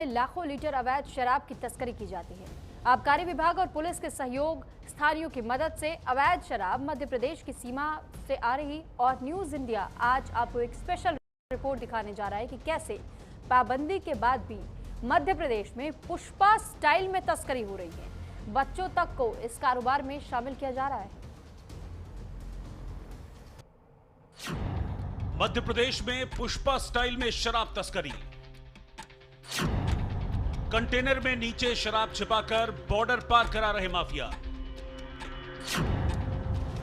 लाखों लीटर अवैध शराब की तस्करी की जाती है। आबकारी विभाग और पुलिस के सहयोग, स्थानियों की मदद से अवैध शराब मध्य प्रदेश की सीमा से आ रही। और न्यूज इंडिया आज आपको एक स्पेशल रिपोर्ट दिखाने जा रहा है कि कैसे पाबंदी के बाद भी मध्य प्रदेश में पुष्पा स्टाइल में तस्करी हो रही है। बच्चों तक को इस कारोबार में शामिल किया जा रहा है। मध्य प्रदेश में पुष्पा स्टाइल में शराब तस्करी। कंटेनर में नीचे शराब छिपाकर बॉर्डर पार करा रहे माफिया।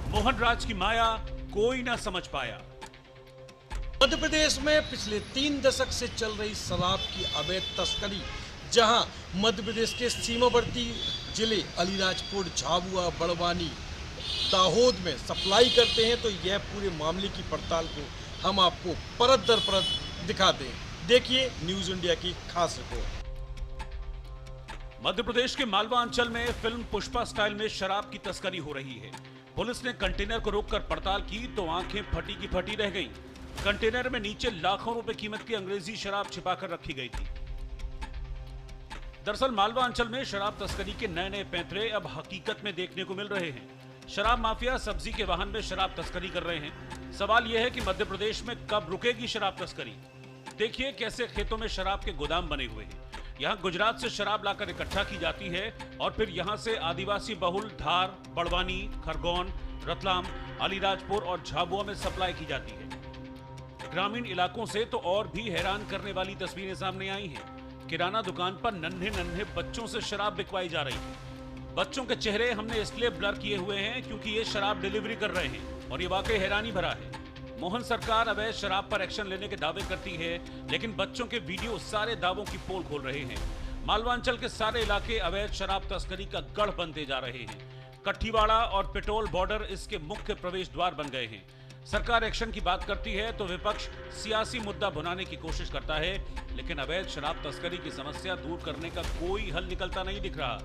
मोहन राज की माया कोई ना समझ पाया। मध्य प्रदेश में पिछले 3 दशक से चल रही शराब की अवैध तस्करी, जहां मध्य प्रदेश के सीमावर्ती जिले अलीराजपुर, झाबुआ, बड़वानी, दाहोद में सप्लाई करते हैं, तो यह पूरे मामले की पड़ताल को हम आपको परत दर परत दिखाते हैं। देखिए न्यूज इंडिया की खास रिपोर्ट। मध्य प्रदेश के मालवा अंचल में फिल्म पुष्पा स्टाइल में शराब की तस्करी हो रही है। पुलिस ने कंटेनर को रोककर पड़ताल की तो आंखें फटी की फटी रह गईं। कंटेनर में नीचे लाखों रुपए कीमत की अंग्रेजी शराब छिपाकर रखी गई थी। दरअसल मालवा अंचल में शराब तस्करी के नए नए पैंतरे अब हकीकत में देखने को मिल रहे हैं। शराब माफिया सब्जी के वाहन में शराब तस्करी कर रहे हैं। सवाल यह है कि मध्य प्रदेश में कब रुकेगी शराब तस्करी। देखिए कैसे खेतों में शराब के गोदाम बने हुए हैं। यहाँ गुजरात से शराब लाकर इकट्ठा की जाती है और फिर यहाँ से आदिवासी बहुल धार, बड़वानी, खरगोन, रतलाम, अलीराजपुर और झाबुआ में सप्लाई की जाती है। ग्रामीण इलाकों से तो और भी हैरान करने वाली तस्वीरें सामने आई हैं। किराना दुकान पर नन्हे नन्हे बच्चों से शराब बिकवाई जा रही है। बच्चों के चेहरे हमने इसलिए ब्लर किए हुए हैं क्योंकि ये शराब डिलीवरी कर रहे हैं और ये वाकई हैरानी भरा है। मोहन सरकार अवैध शराब पर एक्शन लेने के दावे करती है, लेकिन बच्चों के वीडियो सारे दावों की पोल खोल रहे हैं। मालवांचल के सारे इलाके अवैध शराब तस्करी का गढ़ बनते जा रहे हैं। कठीवाड़ा और पिटोल बॉर्डर इसके मुख्य प्रवेश द्वार बन गए हैं। सरकार एक्शन की बात करती है तो विपक्ष सियासी मुद्दा भुनाने की कोशिश करता है, लेकिन अवैध शराब तस्करी की समस्या दूर करने का कोई हल निकलता नहीं दिख रहा।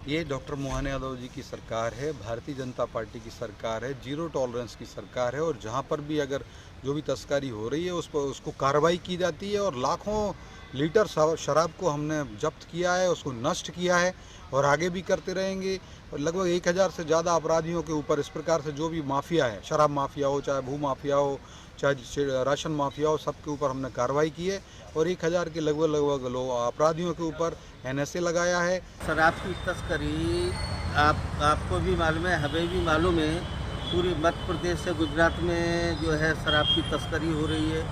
ये डॉक्टर मोहन यादव जी की सरकार है, भारतीय जनता पार्टी की सरकार है, जीरो टॉलरेंस की सरकार है। और जहाँ पर भी अगर जो भी तस्करी हो रही है उस पर उसको कार्रवाई की जाती है और लाखों लीटर शराब को हमने जब्त किया है, उसको नष्ट किया है और आगे भी करते रहेंगे। और लगभग 1000 से ज़्यादा अपराधियों के ऊपर इस प्रकार से जो भी माफिया है, शराब माफिया हो, चाहे भू माफिया हो, चाहे राशन माफिया हो, सबके ऊपर हमने कार्रवाई की है और 1000 के लगभग लोग अपराधियों के ऊपर NSA लगाया है। शराब की तस्करी आपको भी मालूम है, हमें भी मालूम है। पूरे मध्य प्रदेश से गुजरात में जो है शराब की तस्करी हो रही है।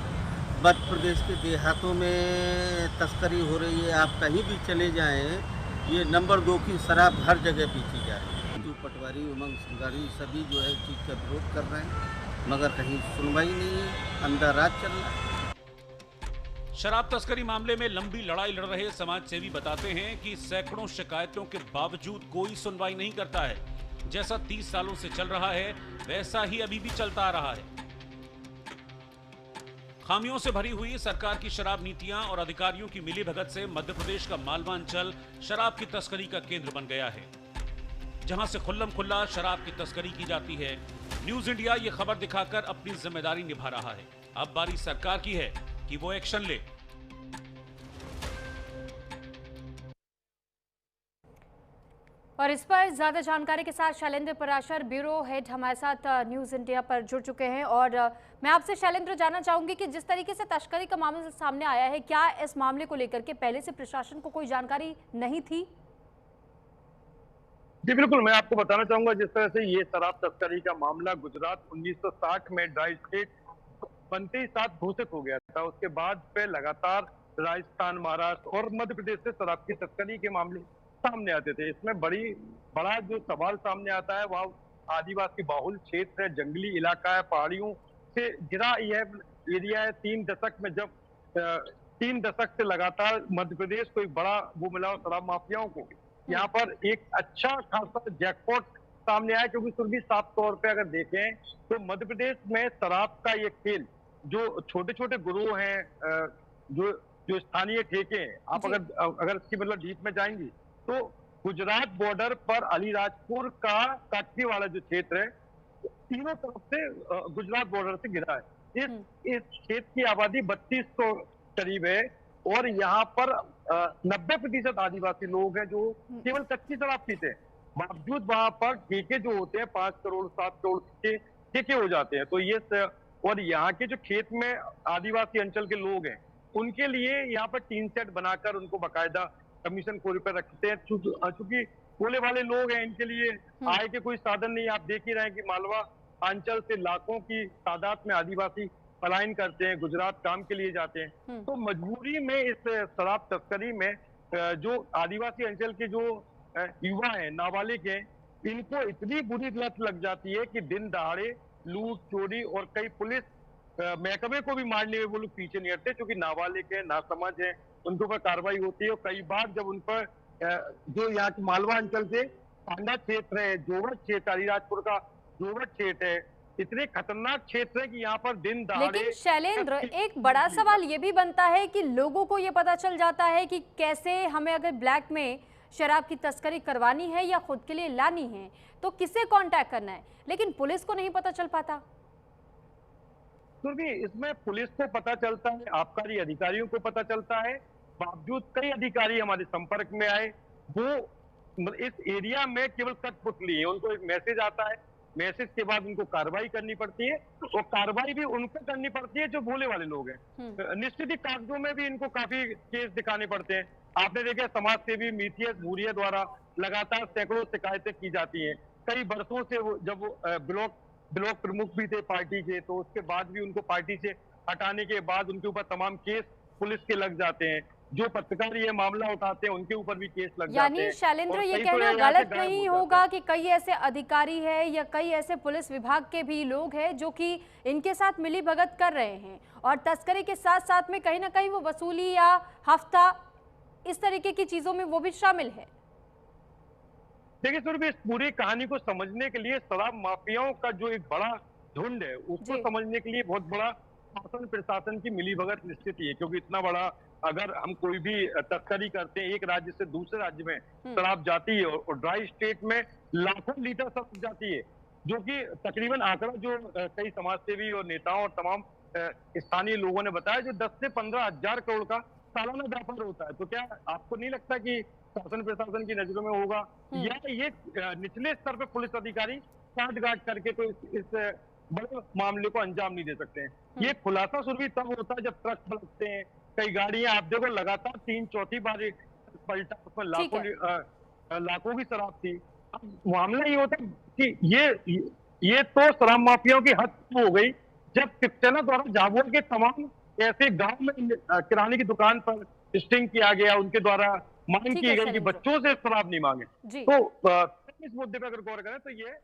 मध्य प्रदेश के देहातों में तस्करी हो रही है। आप कहीं भी चले जाएं, ये नंबर 2 की शराब हर जगह पीछी जा रही है। जो पटवारी, उमंग सिंगारी सभी जो है चीज़ का विरोध कर रहे हैं, मगर कहीं सुनवाई नहीं है, अंदर राज चल रहा है। शराब तस्करी मामले में लंबी लड़ाई लड़ रहे समाज सेवी बताते हैं कि सैकड़ों शिकायतों के बावजूद कोई सुनवाई नहीं करता है। जैसा 30 सालों से चल रहा है वैसा ही अभी भी चलता आ रहा है। खामियों से भरी हुई सरकार की शराब नीतियां और अधिकारियों की मिलीभगत से मध्य प्रदेश का मालवा अंचल शराब की तस्करी का केंद्र बन गया है, जहां से खुल्लम खुल्ला शराब की तस्करी की जाती है। न्यूज इंडिया ये खबर दिखाकर अपनी जिम्मेदारी निभा रहा है। अब बारी सरकार की है कि वो एक्शन ले। और इस पर ज्यादा जानकारी के साथ शैलेंद्र पराशर, ब्यूरो हेड, हमारे साथ न्यूज इंडिया पर जुड़ चुके हैं। और मैं आपसे शैलेंद्र जानना चाहूंगी कि जिस तरीके से तस्करी का मामला सामने आया है, क्या इस मामले को लेकर के पहले से प्रशासन को कोई जानकारी नहीं थी? जी बिल्कुल, मैं आपको बताना चाहूंगा जिस तरह से ये शराब तस्करी का मामला गुजरात 1960 में ड्राई स्टेट बनते ही साथ घोषित हो गया था। उसके बाद पे लगातार राजस्थान, महाराष्ट्र और मध्य प्रदेश से शराब की तस्करी के मामले सामने आते थे। इसमें बड़ा जो सवाल सामने आता है वह आदिवासी बाहुल क्षेत्र है, जंगली इलाका है, पहाड़ियों से घिरा यह एरिया है। 3 दशक में जब 3 दशक से लगातार मध्य प्रदेश को एक बड़ा वो मिला शराब माफियाओं को, यहाँ पर एक अच्छा खासा जैकपॉट सामने आया। क्योंकि सुरभि साफ तौर पे अगर देखें तो मध्य प्रदेश में शराब का ये खेल, जो छोटे छोटे गुरुओं हैं, जो स्थानीय ठेके हैं, आप अगर इसकी मतलब डीप में जाएंगी तो गुजरात बॉर्डर पर अलीराजपुर का काठीवाड़ा जो क्षेत्र है, तीनों तरफ से गुजरात बॉर्डर से घिरा है। इस क्षेत्र की आबादी 3200 करीब है। और यहाँ पर 90% आदिवासी लोग हैं जो केवल कच्ची शराब पीते हैं। बावजूद वहां पर ठेके जो होते हैं 5 करोड़ 7 करोड़ के ठेके हो जाते हैं। तो और यहाँ के जो खेत में आदिवासी अंचल के लोग हैं उनके लिए यहाँ पर टीन सेट बनाकर उनको बाकायदा कमीशन खोरी पर रखते हैं। चूंकि कोले वाले लोग हैं, इनके लिए आय के कोई साधन नहीं। आप देख ही रहे हैं कि मालवा अंचल से लाखों की तादाद में आदिवासी पलायन करते हैं, गुजरात काम के लिए जाते हैं। तो मजबूरी में इस शराब तस्करी में जो आदिवासी अंचल के जो युवा हैं, नाबालिग हैं, इनको इतनी बुरी लत लग जाती है कि दिन दहाड़े लूट चोरी और कई पुलिस महकमे को भी मारने में वो लोग पीछे नहीं हटते, क्योंकि नाबालिग है, नासमझ है, उनके ऊपर कार्रवाई होती है। और कई बार जब उन पर जो यहाँ के मालवा अंचल से पांडा क्षेत्र है, जोवट क्षेत्र, अलीराजपुर का जोवट क्षेत्र है, इतने खतरनाक क्षेत्र है कि यहाँ पर दिन दहाड़े। लेकिन शैलेंद्र, एक बड़ा सवाल ये भी बनता है कि लोगों को ये पता चल जाता है कि कैसे हमें अगर ब्लैक में शराब की तस्करी करवानी है या खुद के लिए लानी है तो किससे कांटेक्ट करना है, लेकिन पुलिस को नहीं पता चल पाता। तो भी इसमें पुलिस को पता चलता है, आबकारी अधिकारियों को पता चलता है, बावजूद कई अधिकारी हमारे संपर्क में आए, वो इस एरिया में केवल कठपुतली है। उनको एक मैसेज आता है, मैसेज के बाद उनको कार्रवाई करनी पड़ती है, और कार्रवाई भी उनको करनी पड़ती है जो भोले वाले लोग हैं। निश्चित ही कागजों में भी इनको काफी केस दिखाने पड़ते हैं। आपने देखा समाज सेवी मिथियस भूरिया द्वारा लगातार सैकड़ों शिकायतें की जाती हैं। कई वर्षों से वो जब वो ब्लॉक प्रमुख भी थे पार्टी के, तो उसके बाद भी उनको पार्टी से हटाने के बाद उनके ऊपर तमाम केस पुलिस के लग जाते हैं। जो पत्रकार ये मामला उठाते हैं उनके ऊपर भी केस लग जाते हैं। यानी शैलेंद्र, ये कहना गलत नहीं होगा कि कई ऐसे अधिकारी हैं या कई ऐसे पुलिस विभाग के भी लोग हैं जो कि इनके साथ मिली भगत कर रहे हैं और तस्करी के साथ साथ में कहीं ना कहीं वो वसूली या हफ्ता इस तरीके की चीजों में वो भी शामिल है। देखिए सुरभि, इस पूरी कहानी को समझने के लिए शराब माफियाओं का जो एक बड़ा झुंड है उसको समझने के लिए बहुत बड़ा शासन प्रशासन की मिलीभगत निश्चित ही है। क्योंकि इतना बड़ा अगर हम कोई भी तस्करी करते हैं, एक राज्य से दूसरे राज्य में शराब जाती है और ड्राई स्टेट में लाखों लीटर शराब जाती है, जो कि तकरीबन आंकड़ा जो कई समाजसेवी और नेताओं और तमाम स्थानीय लोगों ने बताया, जो 10 से 15 हजार करोड़ का सालाना व्यापार होता है। तो क्या आपको नहीं लगता कि शासन प्रशासन की नजरों में होगा, या ये निचले स्तर पे पुलिस अधिकारी काट गाट करके तो इस बड़े मामले को अंजाम नहीं दे सकते हैं। ये खुलासा सुरभि तब होता है जब ट्रक पलटते हैं, कई गाड़ियां, आप देखो लगातार 3-4थी बार पलटा, उसमें लाखों की शराब थी। अब मामला ये होता कि ये तो शराब माफियाओं की हद हो गई जब शिवसेना द्वारा झाबुआ के तमाम ऐसे गांव में किराने की दुकान पर स्टिंग किया गया, उनके द्वारा मांग की गई कि बच्चों से शराब नहीं मांगे। तो इस मुद्दे पर अगर गौर करें तो ये